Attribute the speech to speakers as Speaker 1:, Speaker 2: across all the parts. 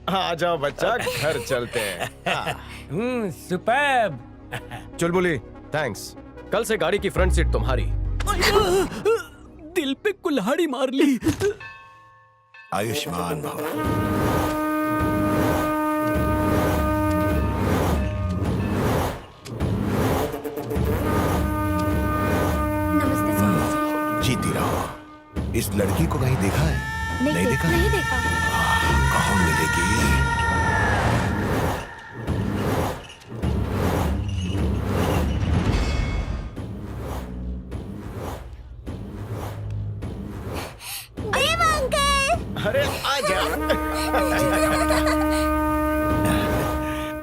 Speaker 1: आ जाओ बच्चा, घर चलते हैं।
Speaker 2: सुपर्ब।
Speaker 1: चुलबुली, थैंक्स। कल से गाड़ी की फ्रंट सीट तुम्हारी।
Speaker 2: दिल पे कुल्हाड़ी मार ली।
Speaker 3: आयुष्मान भव।
Speaker 4: नमस्ते स्वामी जी।
Speaker 3: जीती रहो। इस लड़की को कहीं देखा है? नहीं देखा?
Speaker 4: नहीं देखा।
Speaker 3: कहाँ मिलेगी?
Speaker 4: देव अंकल।
Speaker 1: अरे आजा।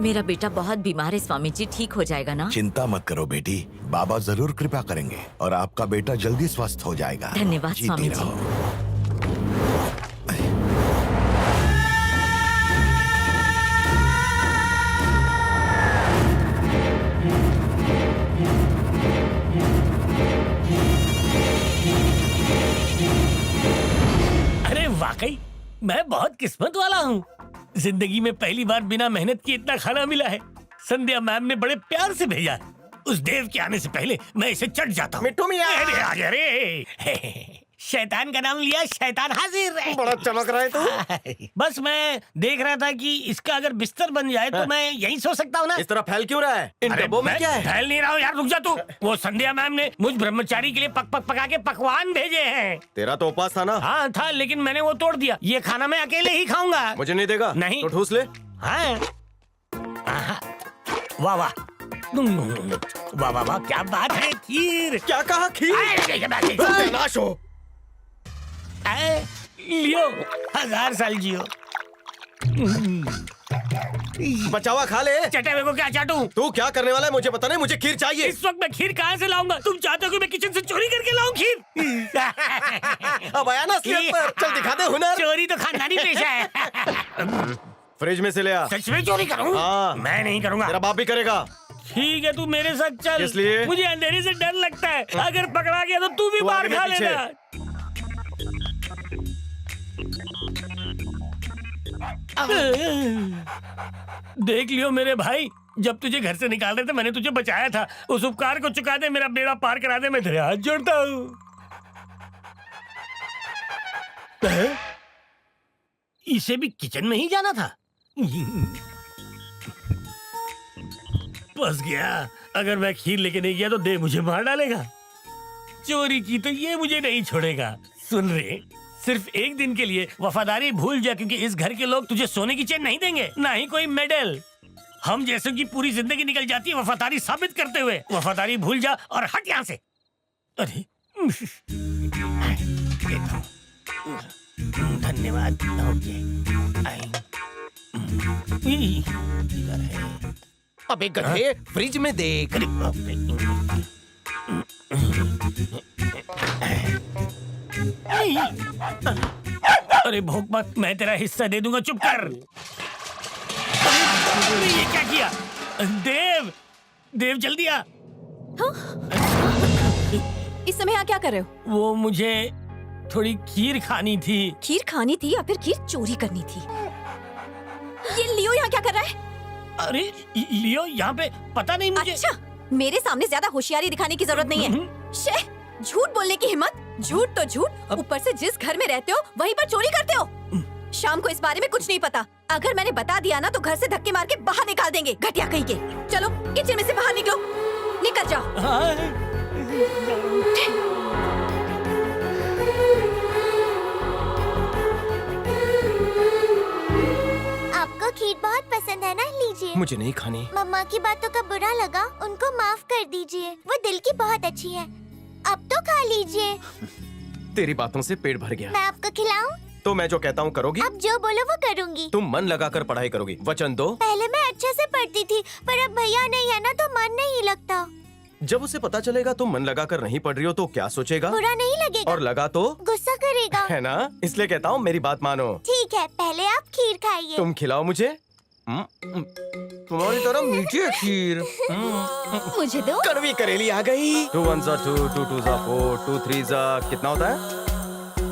Speaker 5: मेरा बेटा बहुत बीमार है स्वामी जी, ठीक हो जाएगा ना?
Speaker 3: चिंता मत करो बेटी, बाबा जरूर कृपा करेंगे और आपका बेटा जल्दी स्वस्थ हो जाएगा।
Speaker 5: धन्यवाद
Speaker 3: जीती
Speaker 5: स्वामी जी।
Speaker 3: रहो।
Speaker 2: अरे वाकई मैं बहुत किस्मत वाला हूँ। जिंदगी में पहली बार बिना मेहनत के इतना खाना मिला है। संध्या मैम ने बड़े प्यार से भेजा है। उस देव के आने से पहले मैं इसे चट जाता हूँ।
Speaker 1: मिट्टू मियां।
Speaker 2: अरे शैतान का नाम लिया, शैतान हाजिर है।
Speaker 1: बड़ा चमक रहा है तू।
Speaker 2: बस मैं देख रहा था कि इसका अगर बिस्तर बन जाए तो मैं यहीं सो सकता हूँ ना।
Speaker 1: इस तरह फैल क्यों रहा है? इन
Speaker 2: अरे
Speaker 1: डब्बों में
Speaker 2: मैं
Speaker 1: क्या है?
Speaker 2: फैल नहीं रहा हूँ यार, रुक जा तू। वो संध्या मैम ने मुझ ब्रह्मचारी के लिए पका के पकवान भेजे हैं।
Speaker 1: तेरा तो उपवास था ना?
Speaker 2: हाँ था, लेकिन मैंने वो तोड़ दिया। ये खाना मैं अकेले ही खाऊंगा।
Speaker 1: मुझे नहीं देगा?
Speaker 2: नहीं।
Speaker 1: तो ठूस ले।
Speaker 2: हाँ। आहा। वाह वाह वाह वाह वाह, क्या बात है। खीर।
Speaker 1: क्या कहा? खीर? नाश हो।
Speaker 2: लियो, 1000 साल जियो।
Speaker 1: बचावा खा ले।
Speaker 2: चटे हुए को क्या चाटूं?
Speaker 1: तू क्या करने वाला है मुझे पता नहीं, मुझे खीर चाहिए।
Speaker 2: इस वक्त मैं खीर कहाँ से लाऊंगा? तुम चाहते हो कि मैं किचन से चोरी करके लाऊं खीर?
Speaker 1: अब आया ना असलियत पर। चल दिखा दे हुनर।
Speaker 2: चोरी तो खानदानी पेशा है।
Speaker 1: फ्रिज में से ले आ।
Speaker 2: सच में चोरी करूं?
Speaker 1: हाँ।
Speaker 2: मैं नहीं करूंगा।
Speaker 1: तेरा बाप भी करेगा।
Speaker 2: ठीक है, तू मेरे साथ चल।
Speaker 1: किस लिए?
Speaker 2: मुझे अंधेरे से डर लगता है। अगर पकड़ा गया तो तू भी
Speaker 1: तू
Speaker 2: मार
Speaker 1: आगे
Speaker 2: खा
Speaker 1: पीछे।
Speaker 2: लेना। देख लियो मेरे भाई, जब तुझे घर से निकाल रहे थे मैंने तुझे बचाया था। उस उपकार को चुका दे, मेरा बेड़ा पार करा दे। मैं तेरे हाथ जोड़ता हूँ। इसे भी किचन में ही जाना था। फंस गया। अगर मैं खीर लेके नहीं गया तो देव मुझे मार डालेगा। चोरी की तो ये मुझे नहीं छोड़ेगा। सुन रे, सिर्फ एक दिन के लिए वफादारी भूल जा, क्योंकि इस घर के लोग तुझे सोने की चेन नहीं देंगे, ना ही कोई मेडल। हम जैसों की पूरी जिंदगी निकल जाती है वफादारी साबित करते हुए। वफादारी भूल जा और हट यहाँ से। अरे धन्यवाद। इधर है।
Speaker 1: अबे गधे, फ्रिज में देख।
Speaker 2: अरे बाप रे। अरे भोग मत, मैं तेरा हिस्सा दे दूंगा, चुप कर। ये क्या किया? देव, देव जल्दी आ।
Speaker 4: इस समय यहाँ क्या कर रहे हो?
Speaker 2: वो मुझे थोड़ी खीर खानी थी।
Speaker 4: खीर खानी थी या फिर खीर चोरी करनी थी? ये लियो यहाँ क्या कर रहा है?
Speaker 2: अरे लियो यहाँ पे पता नहीं मुझे।
Speaker 4: अच्छा, मेरे सामने ज्यादा होशियारी दिखाने की जरूरत नहीं है। शे, झूठ बोलने की हिम्मत। झूठ तो झूठ, ऊपर से जिस घर में रहते हो वहीं पर चोरी करते हो। शाम को इस बारे में कुछ नहीं पता। अगर मैंने बता दिया ना तो घर से धक्के मार के बाहर निकाल देंगे, घटिया कहीं के। चलो किचन में से बाहर निकलो, निकल जाओ।
Speaker 6: आपको खीर बहुत पसंद है ना, लीजिए।
Speaker 1: मुझे नहीं खानी।
Speaker 6: मम्मा की बातों का बुरा लगा, उनको माफ कर दीजिए। वो दिल की बहुत अच्छी है। अब तो खा लीजिए।
Speaker 1: तेरी बातों से पेट भर गया।
Speaker 6: मैं आपको खिलाऊं?
Speaker 1: तो मैं जो कहता हूँ करोगी?
Speaker 6: आप जो बोलो वो करूँगी।
Speaker 1: तुम मन लगाकर पढ़ाई करोगी, वचन दो।
Speaker 6: पहले मैं अच्छे से पढ़ती थी, पर अब भैया नहीं है ना तो मन नहीं लगता।
Speaker 1: जब उसे पता चलेगा तुम मन लगाकर नहीं पढ़ रही हो तो क्या सोचेगा?
Speaker 6: बुरा नहीं लगेगा।
Speaker 1: और लगा तो
Speaker 6: गुस्सा करेगा।
Speaker 1: है ना? इसलिए कहता हूँ मेरी बात मानो।
Speaker 6: ठीक है, पहले आप खीर खाइए।
Speaker 1: तुम खिलाओ मुझे। तुम्हारी तरह मीठी है खीर।
Speaker 4: मुझे दो।
Speaker 6: कड़वी
Speaker 1: करेली आ गई। 2 1 2 2 2 4 2 3 कितना होता है?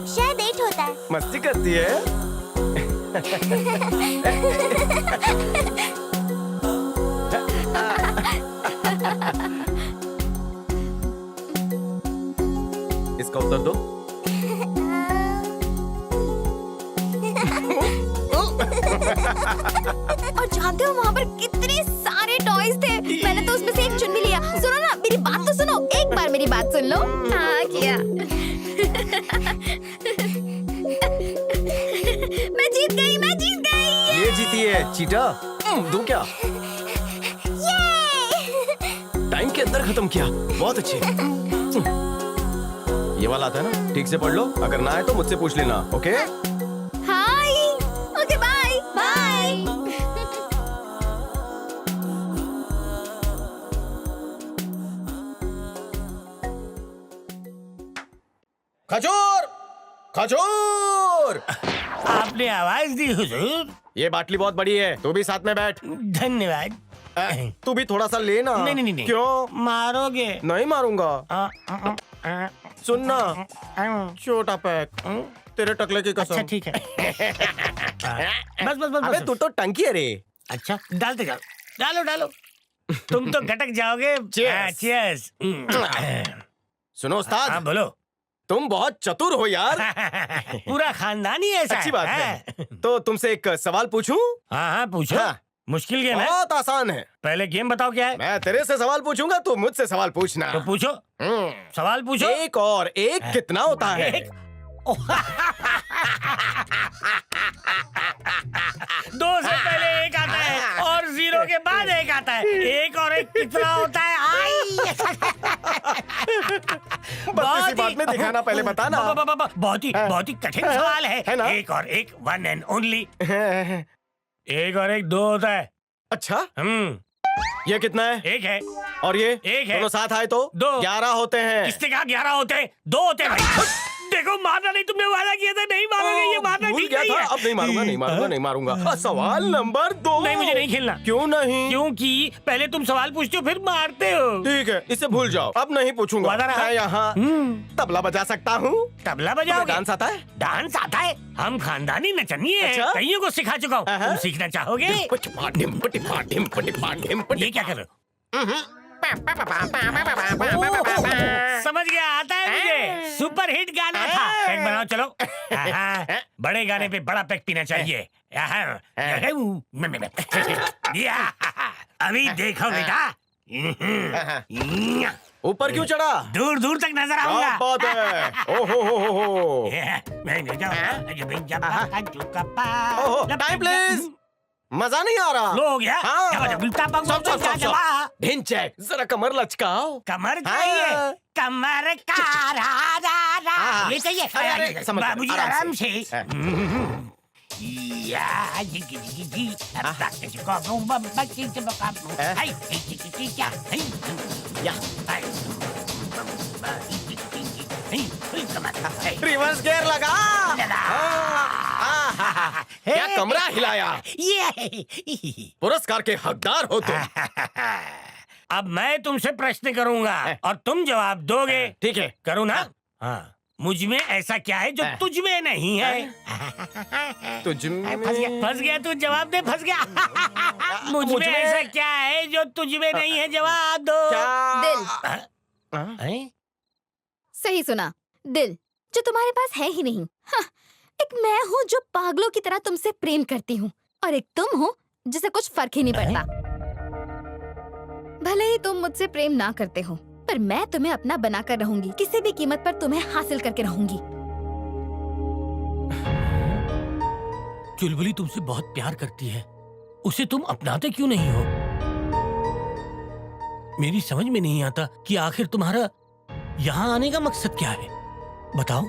Speaker 6: शायद 8 होता है।
Speaker 1: मस्ती करती है। इसका उत्तर दो।
Speaker 4: और जानते हो वहाँ पर कितने सारे टॉयज थे, मैंने तो उसमें से एक चुन भी लिया। सुनो ना, मेरी बात तो सुनो, एक बार मेरी बात सुन लो। हाँ किया। मैं जीत गई, मैं जीत गई।
Speaker 1: ये जीती है चीटा। दूं क्या? टाइम के अंदर खत्म किया, बहुत अच्छे। ये वाला आता है ना, ठीक से पढ़ लो, अगर ना आए तो मुझसे पूछ लेना, ओके?
Speaker 4: हाय, ओके बाय बाय।
Speaker 1: खजूर, खजूर।
Speaker 2: आपने आवाज दी हुजूर।
Speaker 1: ये बाटली बहुत बड़ी है, तू भी साथ में बैठ।
Speaker 2: धन्यवाद।
Speaker 1: तू भी थोड़ा सा लेना।
Speaker 2: नहीं नहीं नहीं।
Speaker 1: क्यों?
Speaker 2: मारोगे?
Speaker 1: नहीं मारूंगा। सुनना, छोटा पैक, तेरे टकले की कसम।
Speaker 2: अच्छा ठीक है। बस बस बस
Speaker 1: अबे
Speaker 2: बस।
Speaker 1: तू तो टंकी है रे।
Speaker 2: अच्छा डालते जाओ, डालो डालो। तुम तो गटक जाओगे।
Speaker 1: Cheers.
Speaker 2: चीयर्स।
Speaker 1: सुनो उस्ताद,
Speaker 2: हाँ बोलो।
Speaker 1: तुम बहुत चतुर हो यार।
Speaker 2: पूरा खानदान ही ऐसा
Speaker 1: अच्छी बात है। तो तुमसे एक सवाल पूछूं?
Speaker 2: हाँ हाँ पूछो।
Speaker 1: हाँ।
Speaker 2: मुश्किल गेम है,
Speaker 1: बहुत आसान है।
Speaker 2: पहले गेम बताओ क्या है।
Speaker 1: मैं तेरे से सवाल पूछूंगा, तू मुझसे सवाल पूछना।
Speaker 2: तो पूछो, सवाल पूछो।
Speaker 1: एक और एक कितना होता है?
Speaker 2: एक। दो से पहले एक आता है और जीरो के बाद एक आता है। एक और एक कितना होता है?
Speaker 1: बत्तीसी बात में दिखाना, पहले बताना।
Speaker 2: बहुत ही कठिन सवाल
Speaker 1: है ना?
Speaker 2: है। एक और एक, वन एंड ओनली। एक और एक दो होता है।
Speaker 1: अच्छा, ये कितना है?
Speaker 2: एक है
Speaker 1: और ये
Speaker 2: एक है।
Speaker 1: दोनों साथ आए तो
Speaker 2: दो।
Speaker 1: 11 होते हैं।
Speaker 2: किसने कहा 11 होते हैं? 2 होते हैं भाई। देखो मारना नहीं, तुमने वादा किया था नहीं मारोगे, ये मारना
Speaker 1: भूल
Speaker 2: ठीक
Speaker 1: गया
Speaker 2: नहीं
Speaker 1: था।
Speaker 2: है।
Speaker 1: अब नहीं मारूंगा, नहीं मारूंगा, नहीं मारूंगा। सवाल नंबर 2।
Speaker 2: नहीं मुझे नहीं खेलना।
Speaker 1: क्यों नहीं?
Speaker 2: क्योंकि पहले तुम सवाल पूछते हो फिर मारते हो।
Speaker 1: ठीक है, इसे भूल जाओ, अब नहीं पूछूंगा।
Speaker 2: वादा रहा?
Speaker 1: मैं यहाँ तबला बजा सकता हूँ।
Speaker 2: तबला बजाओगे?
Speaker 1: डांस आता है?
Speaker 2: डांस आता है? हम खानदानी नचनी है,
Speaker 1: अच्छा?
Speaker 2: कईयों को सिखा चुका हूँ। तुम सीखना चाहोगे? ये क्या कर रहे हो? समझ गया, आता है मुझे। सुपर हिट गाना था। पैक बनाओ चलो। बड़े गाने पे बड़ा पैक पीना चाहिए। अभी देखो बेटा।
Speaker 1: ऊपर क्यों चढ़ा?
Speaker 2: दूर दूर तक नजर
Speaker 1: क्या
Speaker 2: आऊंगा।
Speaker 1: बात है। ओहो हो। ओहो, टाइम प्लीज। मजा नहीं आ रहा।
Speaker 2: लो हो गया।
Speaker 1: स्टॉप। ढिंचैक, जरा कमर लचकाओ।
Speaker 2: कमर चाहिए?
Speaker 1: हाँ।
Speaker 2: कमर का
Speaker 1: हाँ।
Speaker 2: ये चाहिए।
Speaker 1: अरे, समझ गया,
Speaker 2: बाबूजी
Speaker 1: आराम
Speaker 2: आराम
Speaker 1: से।
Speaker 2: से।
Speaker 1: रिवर्स गियर लगा। क्या कमरा हिलाया। पुरस्कार के हकदार हो तुम।
Speaker 2: अब मैं तुमसे प्रश्न करूंगा और तुम जवाब दोगे।
Speaker 1: ठीक है।
Speaker 2: करूँ ना? हाँ। मुझ में ऐसा क्या है जो तुझ में नहीं है?
Speaker 1: तुझ में
Speaker 2: फंस गया तू, जवाब दे। फंस गया। मुझ में ऐसा क्या है जो तुझ में नहीं है? जवाब दो।
Speaker 4: दिल। सही सुना, दिल जो तुम्हारे पास है ही नहीं। हाँ, एक मैं हूँ जो पागलों की तरह तुमसे प्रेम करती हूँ और एक तुम हो जिसे कुछ फर्क ही नहीं पड़ता। भले ही तुम मुझसे प्रेम ना करते हो, पर मैं तुम्हें अपना बनाकर रहूंगी। किसी भी कीमत पर तुम्हें हासिल करके रहूंगी।
Speaker 2: चुलबुली तुमसे बहुत प्यार करती है, उसे तुम अपनाते क्यों नहीं हो? मेरी समझ में नहीं आता कि आखिर तुम्हारा यहाँ आने का मकसद क्या है। बताओ।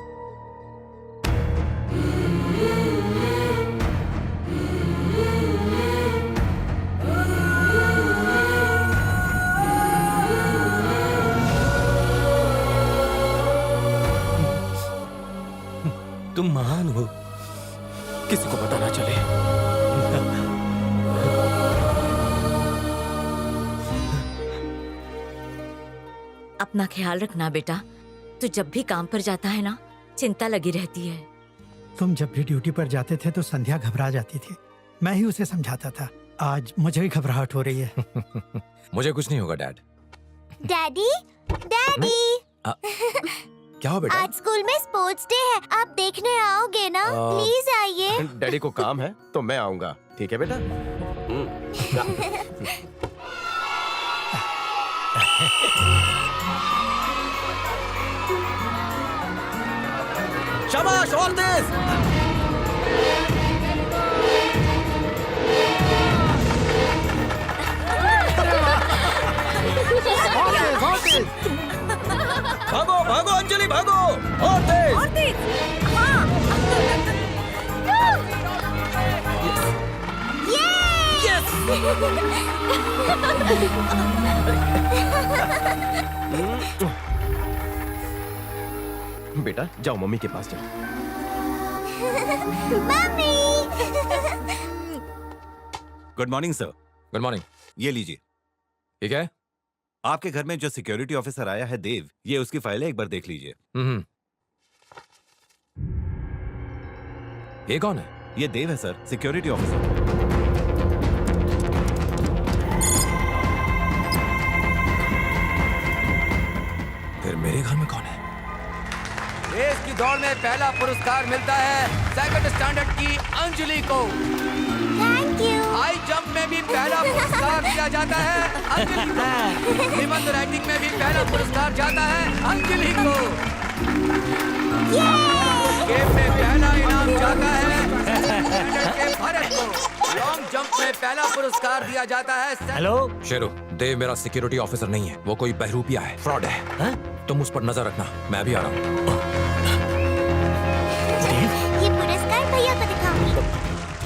Speaker 2: तुम महान हो,
Speaker 1: किसी को पता ना चले।
Speaker 5: अपना ख्याल रखना बेटा। तू जब भी काम पर जाता है ना, चिंता लगी रहती है।
Speaker 7: तुम जब भी ड्यूटी पर जाते थे तो संध्या घबरा जाती थी। मैं ही उसे समझाता था। आज मुझे भी घबराहट हो रही है।
Speaker 8: मुझे कुछ नहीं होगा डैड।
Speaker 6: डैडी, डैडी,
Speaker 8: क्या हो बेटा?
Speaker 6: आज स्कूल में स्पोर्ट्स डे है, आप देखने आओगे ना? प्लीज आइए।
Speaker 1: डैडी को काम है तो मैं आऊंगा, ठीक है बेटा? शाबाश, और तेज। भागो भागो अंजलि, भागो और तेज।
Speaker 4: और तेज। हाँ।
Speaker 1: बेटा जाओ मम्मी के पास जाओ।
Speaker 6: Mummy.
Speaker 9: Good morning sir.
Speaker 8: Good morning.
Speaker 9: ये लीजिए।
Speaker 8: ठीक है।
Speaker 9: आपके घर में जो सिक्योरिटी ऑफिसर आया है देव, ये उसकी फाइल है, एक बार देख लीजिए।
Speaker 8: ये कौन है?
Speaker 9: ये देव है सर, सिक्योरिटी ऑफिसर।
Speaker 8: फिर मेरे घर में कौन है?
Speaker 10: रेस की दौड़ में पहला पुरस्कार मिलता है सेकंड स्टैंडर्ड की अंजलि को।
Speaker 6: Thank you.
Speaker 10: हाई जंप में भी पहला पुरस्कार दिया जाता है अंजलि को। निबंध राइटिंग में भी पहला पुरस्कार जाता है अंजलि को। गेम में पहला इनाम जाता है स्टैंडर्ड के भरत को। लॉन्ग जंप में पहला पुरस्कार दिया जाता है।
Speaker 2: हेलो
Speaker 8: शेरू, देव मेरा सिक्योरिटी ऑफिसर नहीं है, वो कोई बहरूपिया है, फ्रॉड है।
Speaker 2: हाँ?
Speaker 8: तुम उस पर नजर रखना, मैं भी आ रहा हूँ।
Speaker 6: ये पुरस्कार भैया को दिखाऊंगी।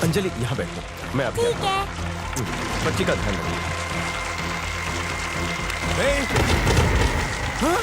Speaker 1: अंजलि यहाँ बैठो, मैं अभी
Speaker 6: ठीक
Speaker 1: आता
Speaker 6: है।
Speaker 1: हूँ। बच्ची का ध्यान रखिए।
Speaker 3: हाँ?